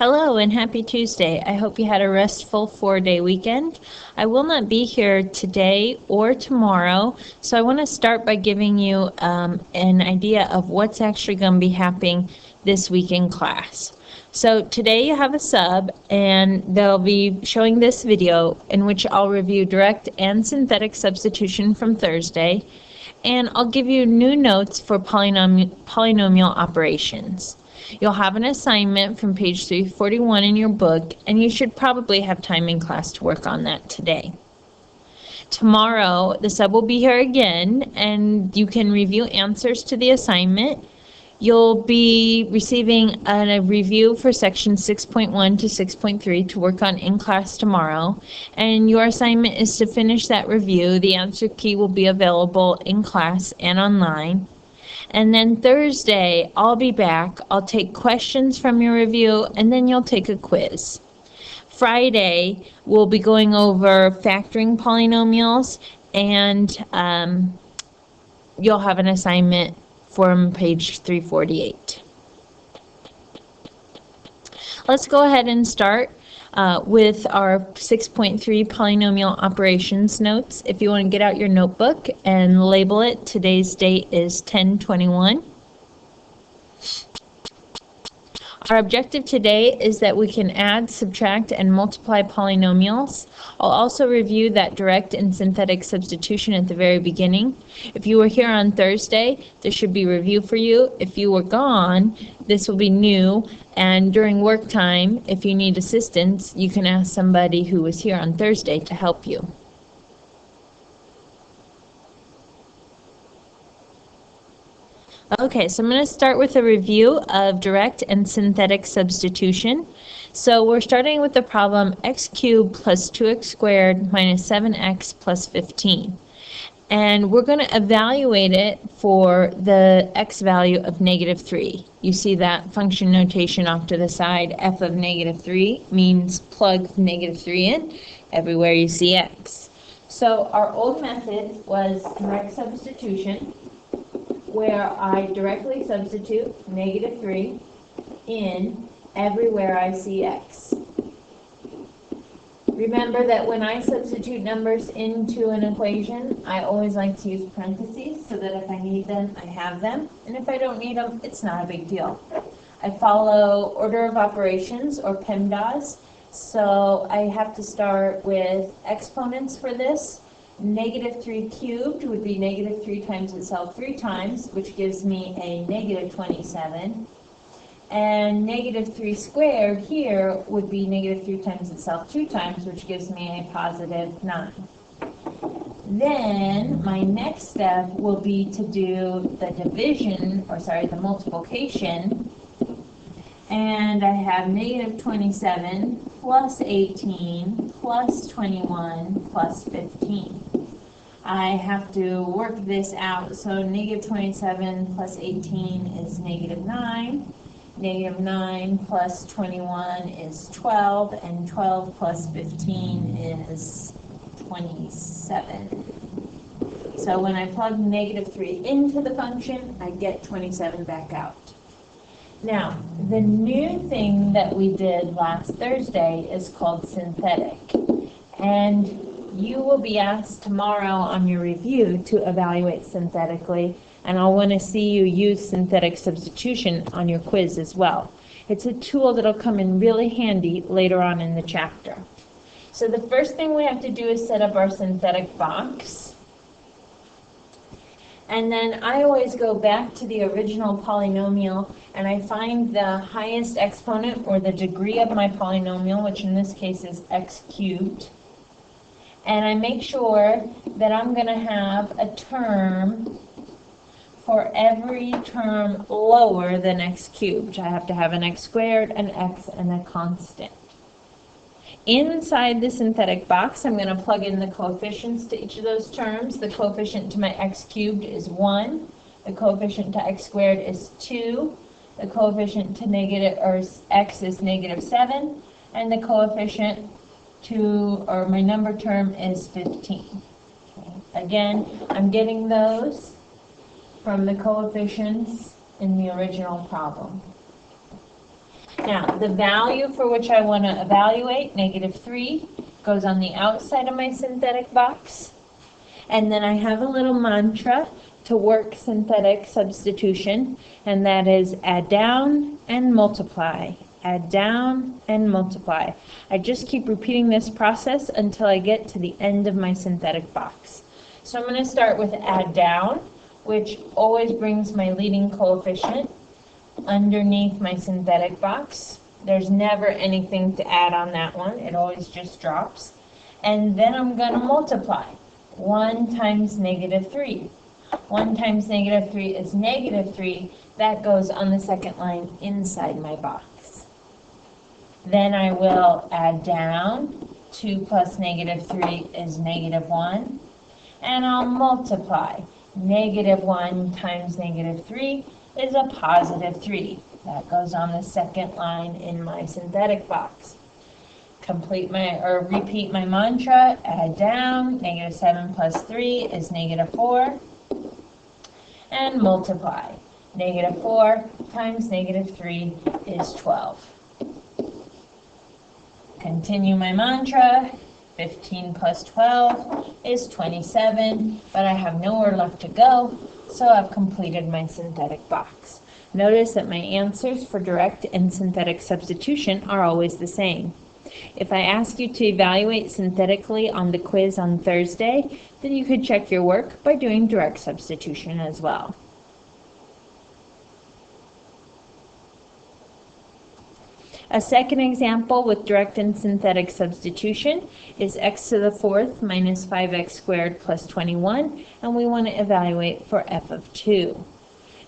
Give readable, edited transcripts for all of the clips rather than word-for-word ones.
Hello and happy Tuesday. I hope you had a restful 4-day weekend. I will not be here today or tomorrow, so I want to start by giving you an idea of what's actually going to be happening this week in class. So today you have a sub, and they'll be showing this video in which I'll review direct and synthetic substitution from Thursday, and I'll give you new notes for polynomial operations. You'll have an assignment from page 341 in your book, and you should probably have time in class to work on that today. Tomorrow, the sub will be here again, and you can review answers to the assignment. You'll be receiving a review for section 6.1 to 6.3 to work on in class tomorrow, and your assignment is to finish that review. The answer key will be available in class and online. And then Thursday, I'll be back. I'll take questions from your review, and then you'll take a quiz. Friday, we'll be going over factoring polynomials, and you'll have an assignment from page 348. Let's go ahead and start with our 6.3 polynomial operations notes. If you want to get out your notebook and label it, today's date is 10/21. Our objective today is that we can add, subtract, and multiply polynomials. I'll also review that direct and synthetic substitution at the very beginning. If you were here on Thursday, there should be review for you. If you were gone, this will be new. And during work time, if you need assistance, you can ask somebody who was here on Thursday to help you. Okay, so I'm going to start with a review of direct and synthetic substitution. So we're starting with the problem x cubed plus 2x squared minus 7x plus 15. And we're going to evaluate it for the x value of -3. You see that function notation off to the side. F of -3 means plug -3 in everywhere you see x. So our old method was direct substitution, where I directly substitute -3 in everywhere I see x. Remember that when I substitute numbers into an equation, I always like to use parentheses so that if I need them, I have them. And if I don't need them, it's not a big deal. I follow order of operations, or PEMDAS. So I have to start with exponents for this. -3 cubed would be -3 times itself 3 times, which gives me a -27. And -3 squared here would be -3 times itself 2 times, which gives me a +9. Then my next step will be to do the division, the multiplication. And I have -27 plus 18 plus 21 plus 15. I have to work this out. So -27 plus 18 is -9. -9 plus 21 is 12, and 12 plus 15 is 27. So when I plug -3 into the function, I get 27 back out. Now, the new thing that we did last Thursday is called synthetic. And you will be asked tomorrow on your review to evaluate synthetically, and I'll want to see you use synthetic substitution on your quiz as well. It's a tool that'll come in really handy later on in the chapter. So the first thing we have to do is set up our synthetic box. And then I always go back to the original polynomial, and I find the highest exponent, or the degree of my polynomial, which in this case is x cubed. And I make sure that I'm going to have a term for every term lower than x cubed. I have to have an x squared, an x, and a constant. Inside the synthetic box, I'm going to plug in the coefficients to each of those terms. The coefficient to my x cubed is 1. The coefficient to x squared is 2. The coefficient to x is -7. And the coefficient my number term is 15. Okay. Again, I'm getting those from the coefficients in the original problem. Now, the value for which I want to evaluate, -3, goes on the outside of my synthetic box. And then I have a little mantra to work synthetic substitution, and that is add down and multiply. Add down and multiply. I just keep repeating this process until I get to the end of my synthetic box. So I'm going to start with add down, which always brings my leading coefficient underneath my synthetic box. There's never anything to add on that one. It always just drops. And then I'm going to multiply. 1 times -3. 1 times -3 is -3. That goes on the second line inside my box. Then I will add down. 2 plus -3 is -1. And I'll multiply. -1 times -3 is a +3. That goes on the second line in my synthetic box. Repeat my mantra, add down, -7 plus 3 is -4, and multiply. -4 times -3 is 12. Continue my mantra, 15 plus 12 is 27, but I have nowhere left to go, so I've completed my synthetic box. Notice that my answers for direct and synthetic substitution are always the same. If I ask you to evaluate synthetically on the quiz on Thursday, then you could check your work by doing direct substitution as well. A second example with direct and synthetic substitution is x to the 4th minus 5x squared plus 21, and we want to evaluate for f of 2.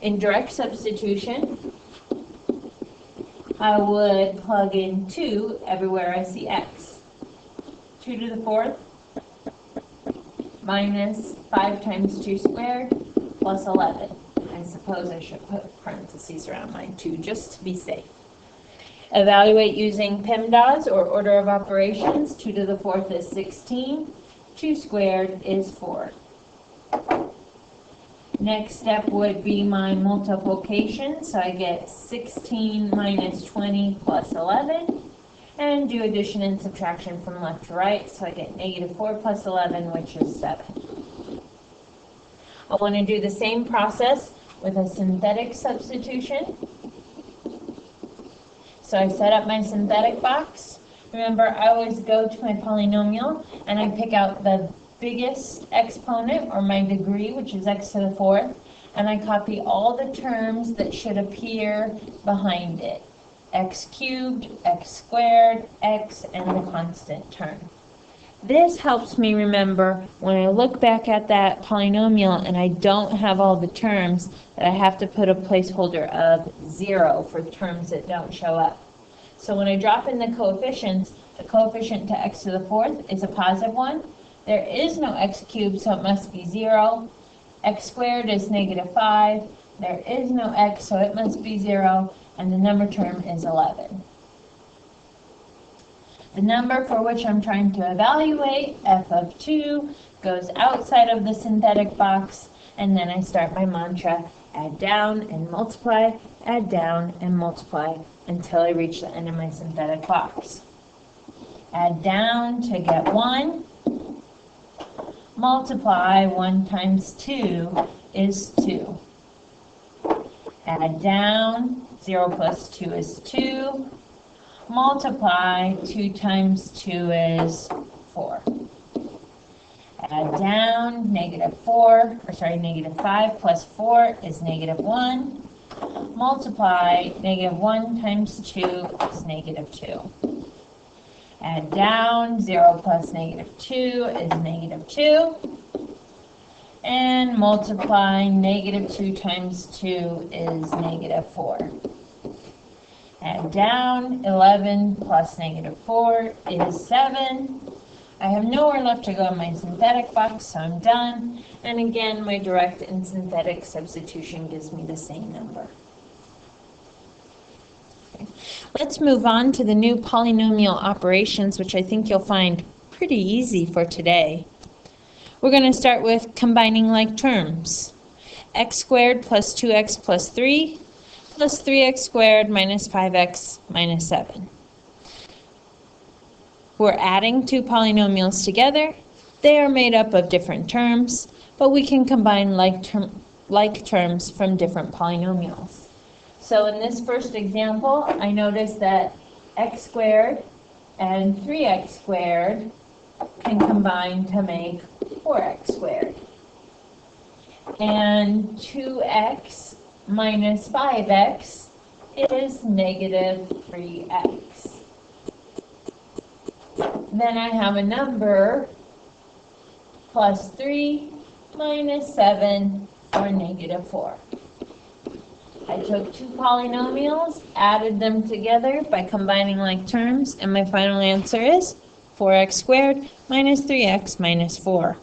In direct substitution, I would plug in 2 everywhere I see x. 2 to the 4th minus 5 times 2 squared plus 11. I suppose I should put parentheses around my 2 just to be safe. Evaluate using PEMDAS or order of operations. 2 to the 4th is 16. 2 squared is 4. Next step would be my multiplication. So I get 16 minus 20 plus 11. And do addition and subtraction from left to right. So I get -4 plus 11, which is 7. I want to do the same process with a synthetic substitution. So I set up my synthetic box. Remember, I always go to my polynomial and I pick out the biggest exponent, or my degree, which is x to the 4th, and I copy all the terms that should appear behind it. X cubed, x squared, x, and the constant term. This helps me remember when I look back at that polynomial and I don't have all the terms, that I have to put a placeholder of 0 for terms that don't show up. So when I drop in the coefficients, the coefficient to x to the 4th is a +1. There is no x cubed, so it must be 0. X squared is -5. There is no x, so it must be 0. And the number term is 11. The number for which I'm trying to evaluate, f of 2, goes outside of the synthetic box, and then I start my mantra, add down and multiply, add down and multiply, until I reach the end of my synthetic box. Add down to get 1. Multiply 1 times 2 is 2. Add down, 0 plus 2 is 2. Multiply 2 times 2 is 4. Add down, -5 plus 4 is -1. Multiply, -1 times 2 is -2. Add down, 0 plus -2 is -2. And multiply, -2 times 2 is -4. Add down, 11 plus -4 is 7. I have nowhere left to go in my synthetic box, so I'm done. And again, my direct and synthetic substitution gives me the same number. Okay. Let's move on to the new polynomial operations, which I think you'll find pretty easy for today. We're going to start with combining like terms. X squared plus 2x plus 3 plus 3x squared minus 5x minus 7. We're adding two polynomials together. They are made up of different terms, but we can combine like terms from different polynomials. So in this first example, I noticed that x squared and 3x squared can combine to make 4x squared. And 2x minus 5x is negative 3x. Then I have a number plus 3 minus 7 or negative 4. I took two polynomials, added them together by combining like terms, and my final answer is 4x squared minus 3x minus 4.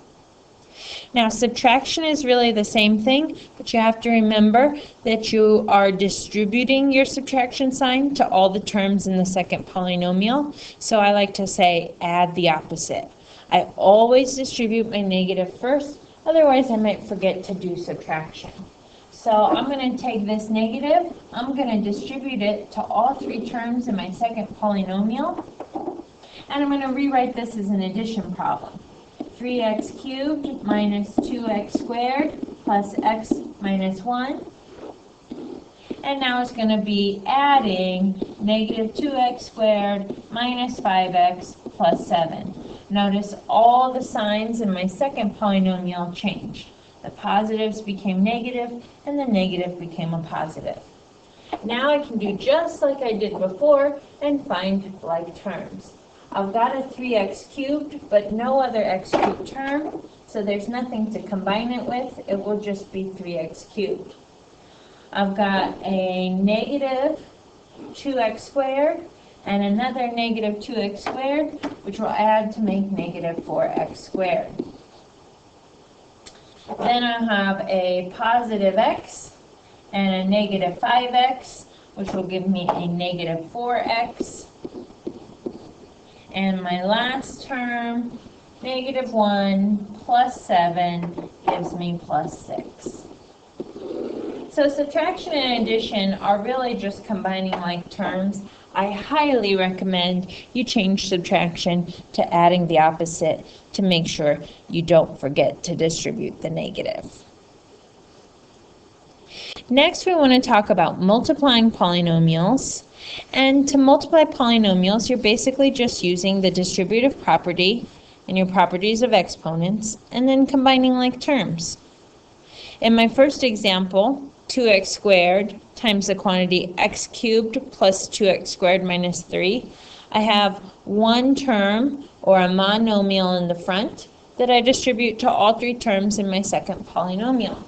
Now, subtraction is really the same thing, but you have to remember that you are distributing your subtraction sign to all the terms in the second polynomial. So I like to say add the opposite. I always distribute my negative first, otherwise I might forget to do subtraction. So I'm going to take this negative, I'm going to distribute it to all three terms in my second polynomial, and I'm going to rewrite this as an addition problem. 3x cubed minus 2x squared plus x minus 1. And now it's going to be adding negative 2x squared minus 5x plus 7. Notice all the signs in my second polynomial changed. The positives became negative and the negative became a positive. Now I can do just like I did before and find like terms. I've got a 3x cubed, but no other x cubed term, so there's nothing to combine it with. It will just be 3x cubed. I've got a negative 2x squared and another negative 2x squared, which will add to make negative 4x squared. Then I have a positive x and a negative 5x, which will give me a negative 4x. And my last term, negative 1 plus 7 gives me plus 6. So subtraction and addition are really just combining like terms. I highly recommend you change subtraction to adding the opposite to make sure you don't forget to distribute the negative. Next, we want to talk about multiplying polynomials. And to multiply polynomials, you're basically just using the distributive property and your properties of exponents, and then combining like terms. In my first example, 2x squared times the quantity x cubed plus 2x squared minus 3, I have one term, or a monomial in the front, that I distribute to all three terms in my second polynomial.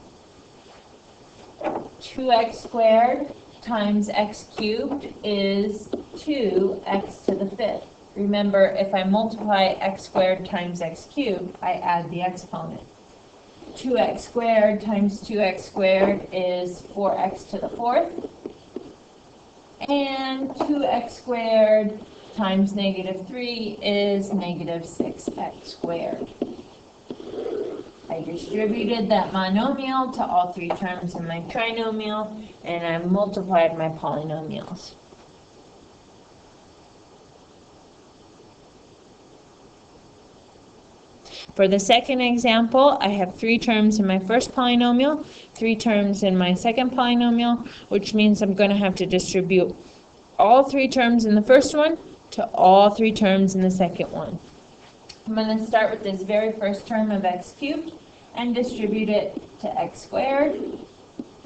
2x squared times x cubed is 2x to the fifth. Remember, if I multiply x squared times x cubed, I add the exponent. 2x squared times 2x squared is 4x to the fourth. And 2x squared times negative 3 is negative 6x squared. I distributed that monomial to all three terms in my trinomial, and I multiplied my polynomials. For the second example, I have three terms in my first polynomial, three terms in my second polynomial, which means I'm going to have to distribute all three terms in the first one to all three terms in the second one. I'm going to start with this very first term of x cubed and distribute it to x squared,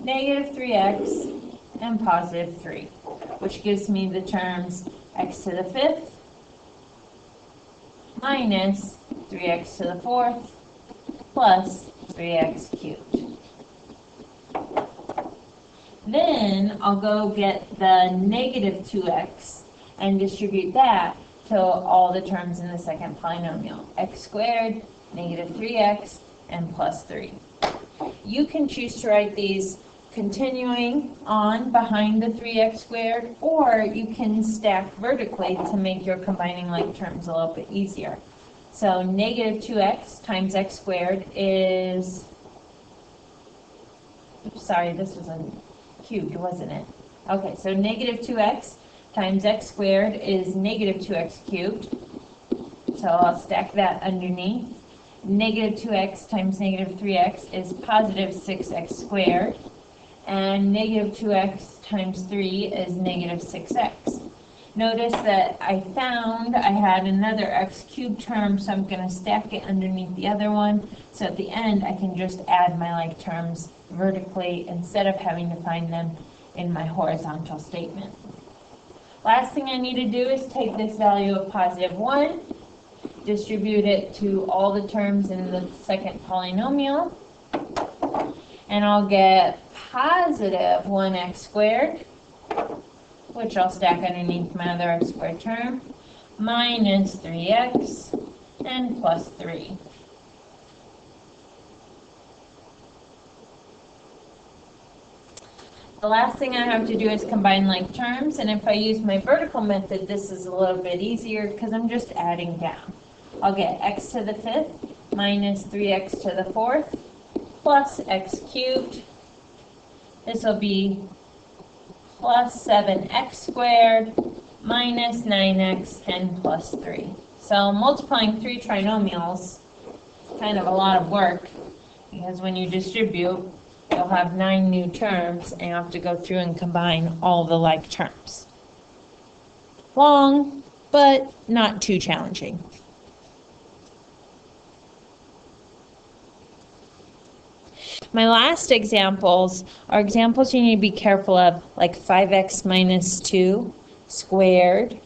negative 3x, and positive 3, which gives me the terms x to the fifth minus 3x to the fourth plus 3x cubed. Then I'll go get the negative 2x and distribute that to all the terms in the second polynomial. X squared, negative 3x, and plus 3. You can choose to write these continuing on behind the 3x squared, or you can stack vertically to make your combining like terms a little bit easier. So negative 2x times x squared is, oops, sorry, this was a cubed, wasn't it? Okay, so negative 2x times x squared is negative 2x cubed. So I'll stack that underneath. Negative 2x times negative 3x is positive 6x squared. And negative 2x times 3 is negative 6x. Notice that I found I had another x cubed term, so I'm going to stack it underneath the other one. So at the end, I can just add my like terms vertically instead of having to find them in my horizontal statement. Last thing I need to do is take this value of positive 1, distribute it to all the terms in the second polynomial, and I'll get positive 1x squared, which I'll stack underneath my other x squared term, minus 3x, and plus 3. The last thing I have to do is combine like terms, and if I use my vertical method, this is a little bit easier because I'm just adding down. I'll get x to the 5th minus 3x to the 4th plus x cubed. This will be plus 7x squared minus 9x and plus 3. So multiplying 3 trinomials is kind of a lot of work because when you distribute, you'll have 9 new terms and you have to go through and combine all the like terms. Long, but not too challenging. My last examples are examples you need to be careful of, like 5x minus 2 squared.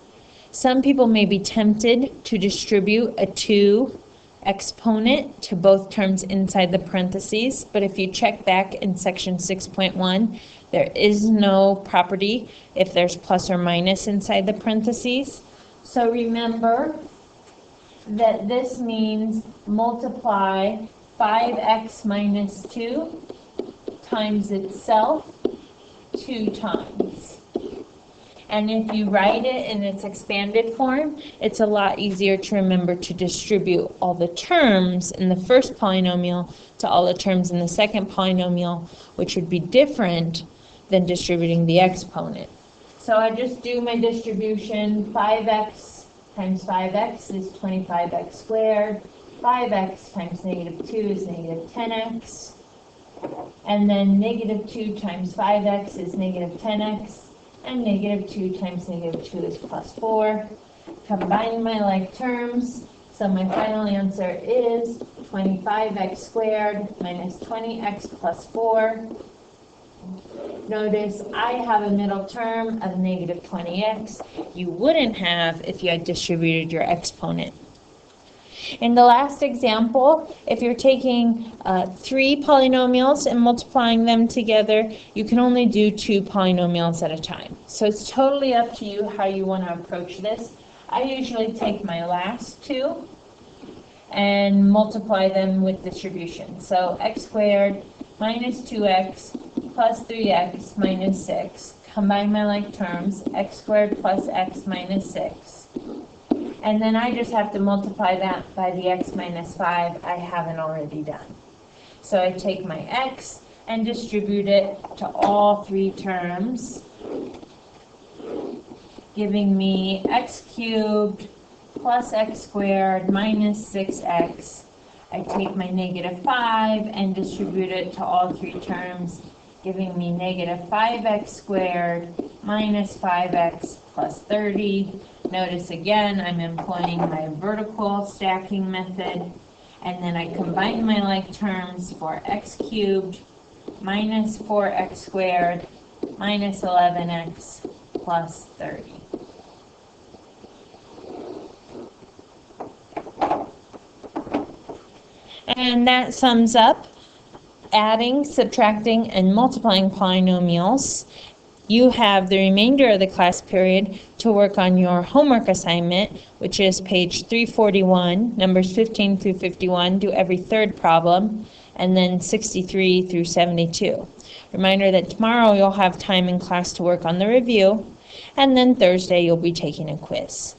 Some people may be tempted to distribute a 2 exponent to both terms inside the parentheses, but if you check back in section 6.1, there is no property if there's plus or minus inside the parentheses. So remember that this means multiply 5x minus 2 times itself 2 times. And if you write it in its expanded form, it's a lot easier to remember to distribute all the terms in the first polynomial to all the terms in the second polynomial, which would be different than distributing the exponent. So I just do my distribution. 5x times 5x is 25x squared. 5x times negative 2 is negative 10x. And then negative 2 times 5x is negative 10x. And negative 2 times negative 2 is plus 4. Combine my like terms. So my final answer is 25x squared minus 20x plus 4. Notice I have a middle term of negative 20x. You wouldn't have if you had distributed your exponent. In the last example, if you're taking 3 polynomials and multiplying them together, you can only do 2 polynomials at a time. So it's totally up to you how you want to approach this. I usually take my last 2 and multiply them with distribution. So x squared minus 2x plus 3x minus 6. Combine my like terms, x squared plus x minus 6. And then I just have to multiply that by the x minus 5 I haven't already done. So I take my x and distribute it to all 3 terms, giving me x cubed plus x squared minus 6x. I take my negative 5 and distribute it to all 3 terms, giving me negative 5x squared minus 5x plus 30. Notice again, I'm employing my vertical stacking method, and then I combine my like terms for x cubed minus 4x squared minus 11x plus 30. And that sums up adding, subtracting, and multiplying polynomials. You have the remainder of the class period to work on your homework assignment, which is page 341, numbers 15 through 51, do every third problem, and then 63 through 72. Reminder that tomorrow you'll have time in class to work on the review, and then Thursday you'll be taking a quiz.